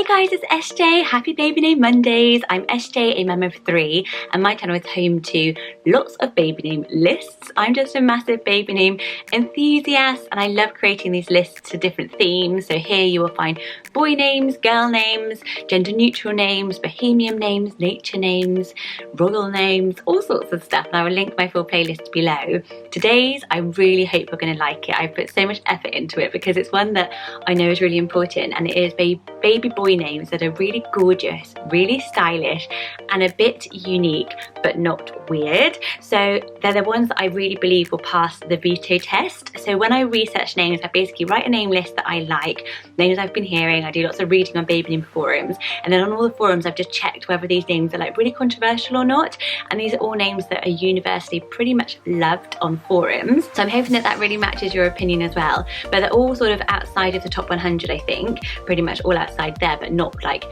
Hey guys, it's SJ. Happy Baby Name Mondays. I'm SJ, a mum of 3, and my channel is home to lots of baby name lists. I'm just a massive baby name enthusiast, and I love creating these lists to different themes. So here you will find boy names, girl names, gender neutral names, bohemian names, nature names, royal names, all sorts of stuff. And I will link my full playlist below. Today's, I really hope you're going to like it. I've put so much effort into it because it's one that I know is really important, and it is baby boy names that are really gorgeous, really stylish, and a bit unique but not weird. So they're the ones that I really believe will pass the veto test. So when I research names, I basically write a name list that I like, names I've been hearing. I do lots of reading on baby name forums, and then on all the forums I've just checked whether these names are like really controversial or not, and these are all names that are universally pretty much loved on forums. So I'm hoping that that really matches your opinion as well. But they're all sort of outside of the top 100, I think, pretty much all outside there, but not like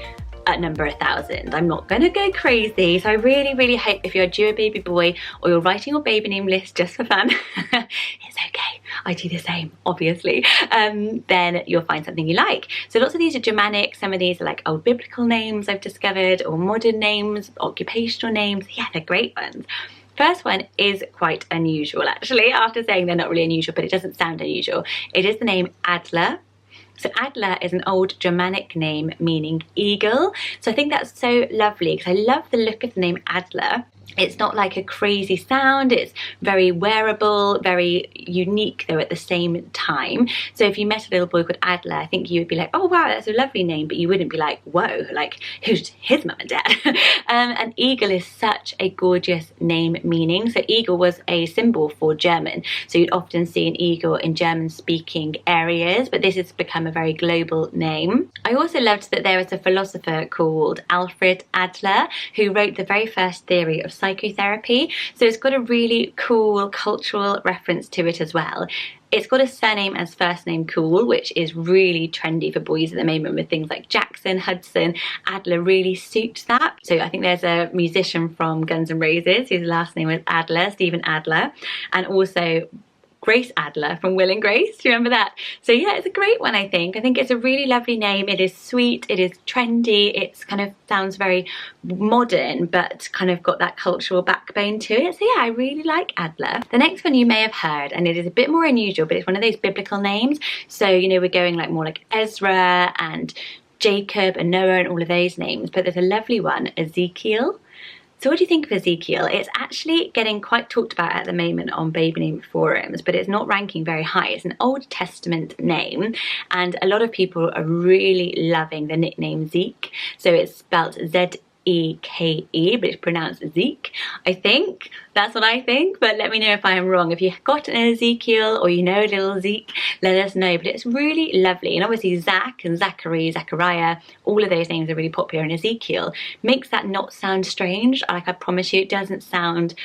at number 1,000. I'm not gonna go crazy. So I really hope if you're due a baby boy or you're writing your baby name list just for fun, it's okay, I do the same obviously, then you'll find something you like. So lots of these are Germanic, some of these are like old biblical names I've discovered, or modern names, occupational names. Yeah, they're great ones. First one is quite unusual actually, after saying they're not really unusual, but it doesn't sound unusual. It is the name Adler. So Adler is an old Germanic name meaning eagle. So I think that's so lovely because I love the look of the name Adler. It's not like a crazy sound, it's very wearable, very unique though at the same time. So if you met a little boy called Adler, I think you would be like, oh wow, that's a lovely name, but you wouldn't be like, whoa, like who's his mum and dad? And eagle is such a gorgeous name meaning. So eagle was a symbol for German. So you'd often see an eagle in German speaking areas, but this has become a very global name. I also loved that there was a philosopher called Alfred Adler who wrote the very first theory of psychotherapy, so it's got a really cool cultural reference to it as well. It's got a surname as first name cool, which is really trendy for boys at the moment with things like Jackson, Hudson. Adler really suits that. So I think there's a musician from Guns N' Roses whose last name was Adler, Stephen Adler, and also Grace Adler from Will and Grace. Do you remember that? So yeah, it's a great one, I think. I think it's a really lovely name. It is sweet, it is trendy, it's kind of sounds very modern, but kind of got that cultural backbone to it. So yeah, I really like Adler. The next one you may have heard, and it is a bit more unusual, but it's one of those biblical names. So, you know, we're going like more like Ezra and Jacob and Noah and all of those names, but there's a lovely one, Ezekiel. So what do you think of Ezekiel? It's actually getting quite talked about at the moment on baby name forums, but it's not ranking very high. It's an Old Testament name, and a lot of people are really loving the nickname Zeke. So it's spelled Z-E-K-E, but it's pronounced Zeke, I think. That's what I think, but let me know if I am wrong. If you've got an Ezekiel or you know a little Zeke, let us know. But it's really lovely, and obviously Zach and Zachary, Zachariah, all of those names are really popular, and Ezekiel makes that not sound strange. Like, I promise you, it doesn't sound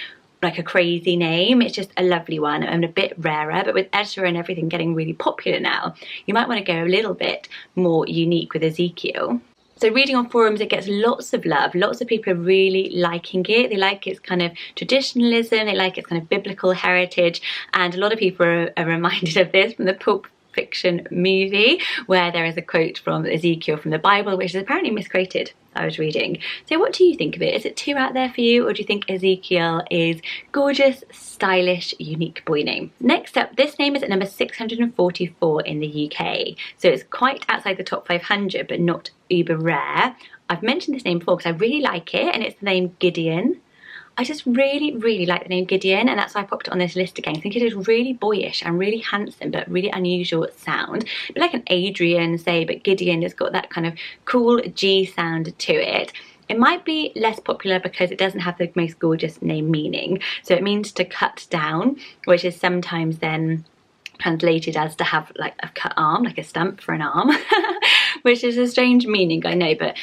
like a crazy name. It's just a lovely one and a bit rarer, but with Ezra and everything getting really popular now, you might want to go a little bit more unique with Ezekiel. So reading on forums, it gets lots of love. Lots of people are really liking it. They like its kind of traditionalism, they like its kind of biblical heritage, and a lot of people are reminded of this from the Pulp Fiction movie, where there is a quote from Ezekiel from the Bible, which is apparently misquoted, I was reading. So what do you think of it? Is it too out there for you, or do you think Ezekiel is gorgeous, stylish, unique boy name? Next up, this name is at number 644 in the UK. So it's quite outside the top 500, but not uber rare. I've mentioned this name before because I really like it, and it's the name Gideon. I just really like the name Gideon, and that's why I popped it on this list again. I think it is really boyish and really handsome, but really unusual sound. A bit like an Adrian, say, but Gideon has got that kind of cool G sound to it. It might be less popular because it doesn't have the most gorgeous name meaning. So it means to cut down, which is sometimes then translated as to have like a cut arm, like a stump for an arm, which is a strange meaning, I know, but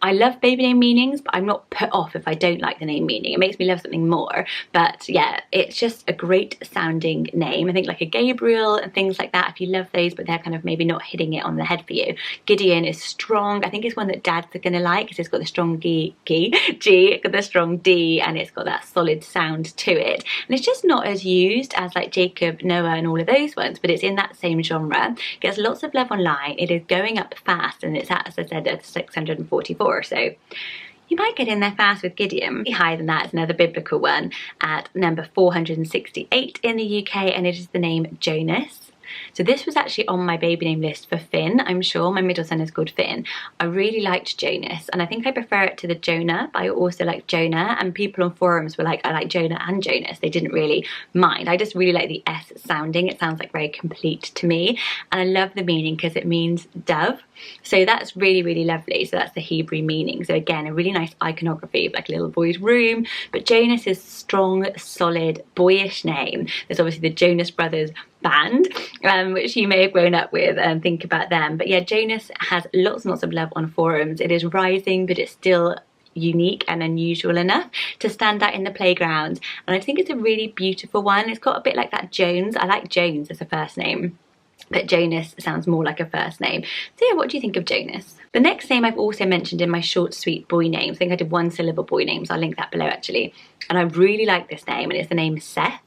I love baby name meanings, but I'm not put off if I don't like the name meaning. It makes me love something more. But yeah, it's just a great sounding name. I think like a Gabriel and things like that, if you love those, but they're kind of maybe not hitting it on the head for you. Gideon is strong. I think it's one that dads are going to like because it's got the strong G, it's got the strong D, and it's got that solid sound to it. And it's just not as used as like Jacob, Noah and all of those ones, but it's in that same genre. It gets lots of love online. It is going up fast, and it's at, as I said, at 644. So you might get in there fast with Gideon. Higher than that is another biblical one at number 468 in the UK, and it is the name Jonas. So this was actually on my baby name list for Finn, I'm sure. My middle son is called Finn. I really liked Jonas, and I think I prefer it to the Jonah, but I also like Jonah, and people on forums were like, I like Jonah and Jonas. They didn't really mind. I just really like the S sounding. It sounds like very complete to me, and I love the meaning because it means dove. So that's really, really lovely. So that's the Hebrew meaning. So again, a really nice iconography of like a little boy's room. But Jonas is strong, solid, boyish name. There's obviously the Jonas Brothers band, which you may have grown up with, and think about them. But yeah, Jonas has lots and lots of love on forums. It is rising, but it's still unique and unusual enough to stand out in the playground. And I think it's a really beautiful one. It's got a bit like that Jones. I like Jones as a first name, but Jonas sounds more like a first name. So yeah, what do you think of Jonas? The next name I've also mentioned in my short, sweet boy names. I think I did 1 syllable boy names. I'll link that below actually. And I really like this name, and it's the name Seth.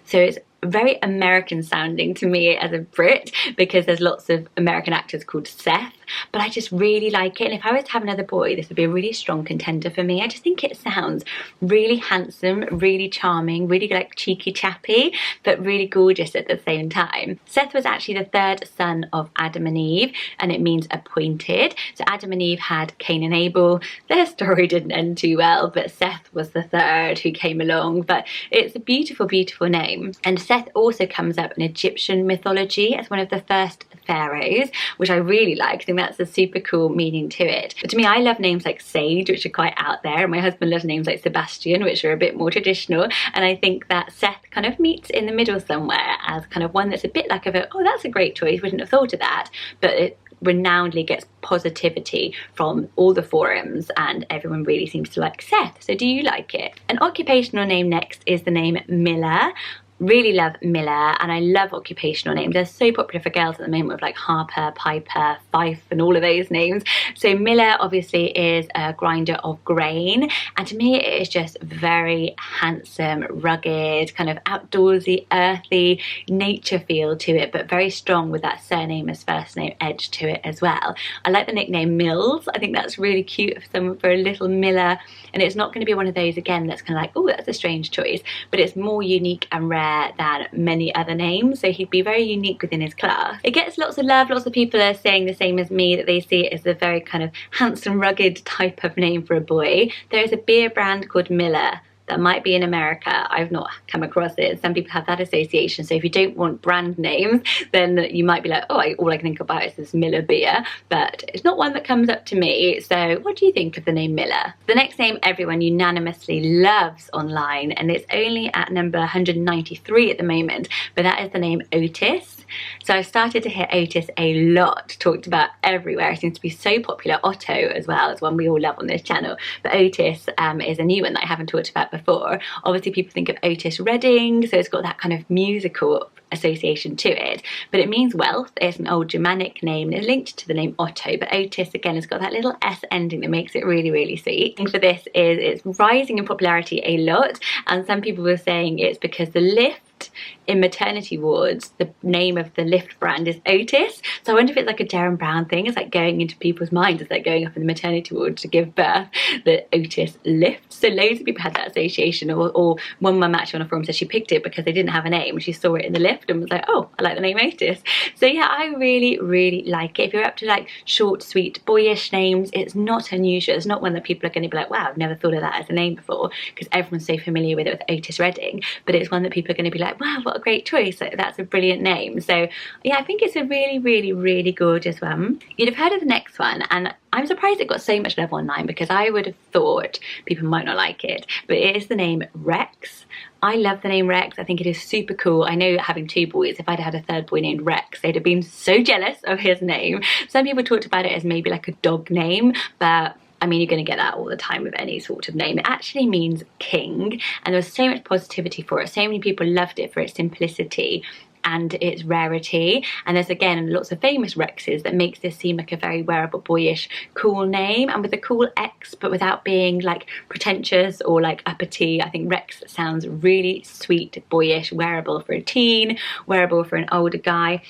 So it's very American sounding to me as a Brit, because there's lots of American actors called Seth, but I just really like it. And if I was to have another boy, this would be a really strong contender for me. I just think it sounds really handsome, really charming, really like cheeky chappy, but really gorgeous at the same time. Seth was actually the 3rd son of Adam and Eve, and it means appointed. So Adam and Eve had Cain and Abel. Their story didn't end too well, but Seth was the 3rd who came along. But it's a beautiful, beautiful name. And Seth also comes up in Egyptian mythology as one of the first pharaohs, which I really like. I think that's a super cool meaning to it. But to me, I love names like Sage, which are quite out there, and my husband loves names like Sebastian, which are a bit more traditional. And I think that Seth kind of meets in the middle somewhere as kind of one that's a bit like oh, that's a great choice, wouldn't have thought of that, but it renownedly gets positivity from all the forums, and everyone really seems to like Seth. So do you like it? An occupational name next is the name Miller. Really love Miller, and I love occupational names. They're so popular for girls at the moment with like Harper, Piper, Fife and all of those names. So Miller obviously is a grinder of grain, and to me it is just very handsome, rugged, kind of outdoorsy, earthy, nature feel to it, but very strong with that surname as first name edge to it as well. I like the nickname Mills. I think that's really cute for a little Miller, and it's not going to be one of those again that's kind of like, oh, that's a strange choice, but it's more unique and rare than many other names, so he'd be very unique within his class. It gets lots of love. Lots of people are saying the same as me, that they see it as a very kind of handsome, rugged type of name for a boy. There is a beer brand called Miller that might be in America. I've not come across it. Some people have that association. So if you don't want brand names, then you might be like, oh, all I can think about is this Miller beer, but it's not one that comes up to me. So what do you think of the name Miller? The next name everyone unanimously loves online, and it's only at number 193 at the moment, but that is the name Otis. So I've started to hear Otis a lot talked about everywhere. It seems to be so popular. Otto as well is one we all love on this channel, but Otis is a new one that I haven't talked about before. Obviously people think of Otis Redding, so it's got that kind of musical association to it, but it means wealth. It's an old Germanic name and it's linked to the name Otto, but Otis again has got that little S ending that makes it really, really sweet. And for this is it's rising in popularity a lot, and some people were saying it's because the lift in maternity wards, the name of the lift brand is Otis. So I wonder if it's like a Darren Brown thing. It's like going into people's minds as they're going up in the maternity ward to give birth, the Otis lift. So loads of people had that association, or one mum actually on a forum said she picked it because they didn't have a name. She saw it in the lift and was like, oh, I like the name Otis. So yeah, I really, really like it. If you're up to like short, sweet, boyish names, it's not unusual. It's not one that people are going to be like, wow, I've never thought of that as a name before, because everyone's so familiar with it with Otis Redding. But it's one that people are going to be like, wow, what a great choice. That's a brilliant name. So yeah, I think it's a really, really, really gorgeous one. You'd have heard of the next one, and I'm surprised it got so much love online, because I would have thought people might not like it, but it is the name Rex. I love the name Rex. I think it is super cool. I know having 2 boys, if I'd had a 3rd boy named Rex, they'd have been so jealous of his name. Some people talked about it as maybe like a dog name, but I mean, you're going to get that all the time with any sort of name. It actually means king, and there was so much positivity for it. So many people loved it for its simplicity and its rarity. And there's again lots of famous Rexes that makes this seem like a very wearable, boyish, cool name, and with a cool X, but without being like pretentious or like uppity. I think Rex sounds really sweet, boyish, wearable for a teen, wearable for an older guy.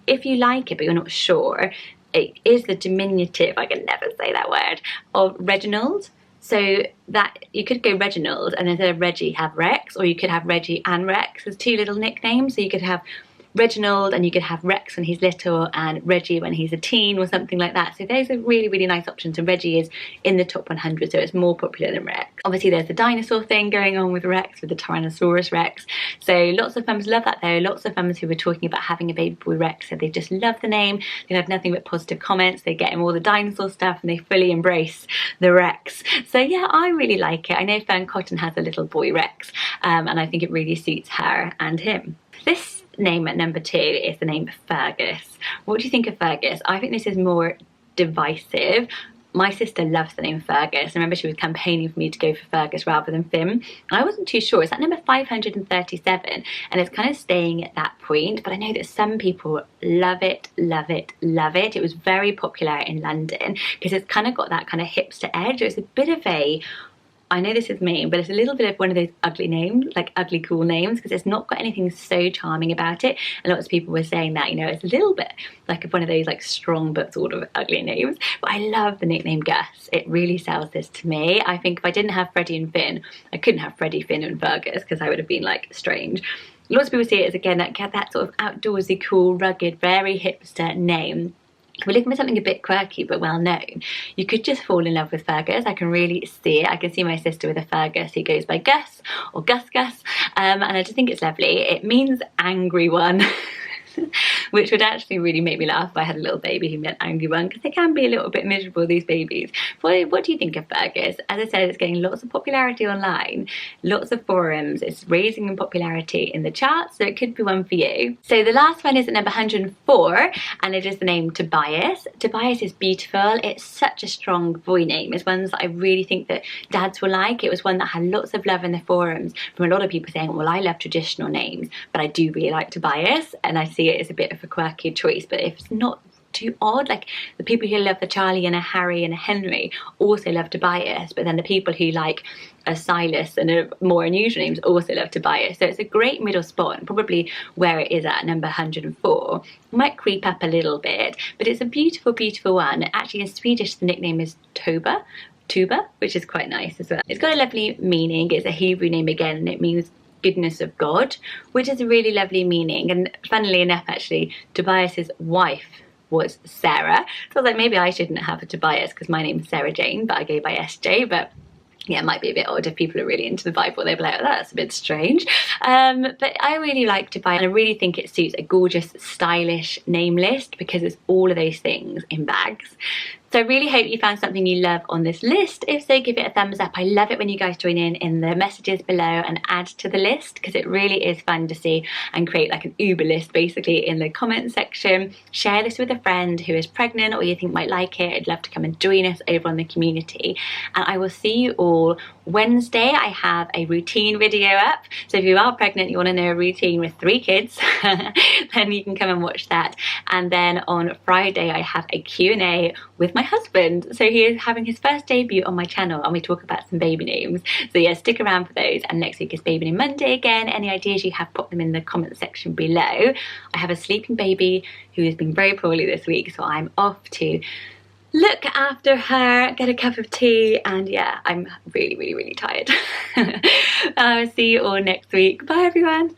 If you like it but you're not sure, it is the diminutive, I can never say that word, of Reginald. So that you could go Reginald and instead of Reggie have Rex, or you could have Reggie and Rex as two little nicknames. So you could have Reginald and you could have Rex when he's little and Reggie when he's a teen or something like that. So those are really, really nice options, and Reggie is in the top 100, so it's more popular than Rex. Obviously there's the dinosaur thing going on with Rex, with the Tyrannosaurus Rex. So lots of mums love that though. Lots of mums who were talking about having a baby boy Rex said they just love the name. They have nothing but positive comments. They get him all the dinosaur stuff and they fully embrace the Rex. So yeah, I really like it. I know Fern Cotton has a little boy Rex, and I think it really suits her and him. This name at number 2 is the name Fergus. What do you think of Fergus? I think this is more divisive. My sister loves the name Fergus. I remember she was campaigning for me to go for Fergus rather than Finn. I wasn't too sure. It's at number 537 and it's kind of staying at that point, but I know that some people love it, love it, love it. It was very popular in London because it's kind of got that kind of hipster edge. It's a bit of a, I know this is mean, but it's a little bit of one of those ugly names, like ugly cool names, because it's not got anything so charming about it. And lots of people were saying that, you know, it's a little bit like one of those like strong but sort of ugly names. But I love the nickname Gus. It really sells this to me. I think if I didn't have Freddie and Finn, I couldn't have Freddie, Finn and Fergus because I would have been like strange. Lots of people see it as, again, that sort of outdoorsy, cool, rugged, very hipster name. If we're looking for something a bit quirky but well known, you could just fall in love with Fergus. I can really see it. I can see my sister with a Fergus who goes by Gus or Gus, and I just think it's lovely. It means angry one. Which would actually really make me laugh if I had a little baby who meant angry one, because they can be a little bit miserable, these babies. What do you think of Fergus? As I said, it's getting lots of popularity online, lots of forums. It's raising in popularity in the charts, so it could be one for you. So the last one is at number 104, and it is the name Tobias. Tobias is beautiful. It's such a strong boy name. It's one that I really think that dads will like. It was one that had lots of love in the forums from a lot of people saying, well, I love traditional names, but I do really like Tobias, and I see it as a bit of a quirky choice. But if it's not too odd, like the people who love the Charlie and a Harry and a Henry also love Tobias, but then the people who like a Silas and a more unusual names also love Tobias. So it's a great middle spot, and probably where it is at number 104. It might creep up a little bit, but it's a beautiful, beautiful one. Actually in Swedish the nickname is Tuba, which is quite nice as well. It's got a lovely meaning. It's a Hebrew name again, and it means goodness of God, which is a really lovely meaning. And funnily enough, actually, Tobias's wife was Sarah. So I was like, maybe I shouldn't have a Tobias because my name is Sarah Jane, but I go by SJ. But yeah, it might be a bit odd if people are really into the Bible. They'll be like, oh, that's a bit strange. But I really like Tobias, and I really think it suits a gorgeous, stylish name list because it's all of those things in bags. So I really hope you found something you love on this list. If so, give it a thumbs up. I love it when you guys join in the messages below and add to the list, because it really is fun to see and create like an Uber list basically in the comment section. Share this with a friend who is pregnant or you think might like it. I'd love to come and join us over on the community. And I will see you all Wednesday. I have a routine video up. So if you are pregnant, you want to know a routine with 3 kids, then you can come and watch that. And then on Friday, I have a Q&A with my husband. So he is having his first debut on my channel, and we talk about some baby names. So yeah, stick around for those. And next week is Baby Name Monday again. Any ideas you have, pop them in the comment section below. I have a sleeping baby who has been very poorly this week, so I'm off to look after her, get a cup of tea, and yeah, I'm really, really, really tired. I'll see you all next week. Bye everyone.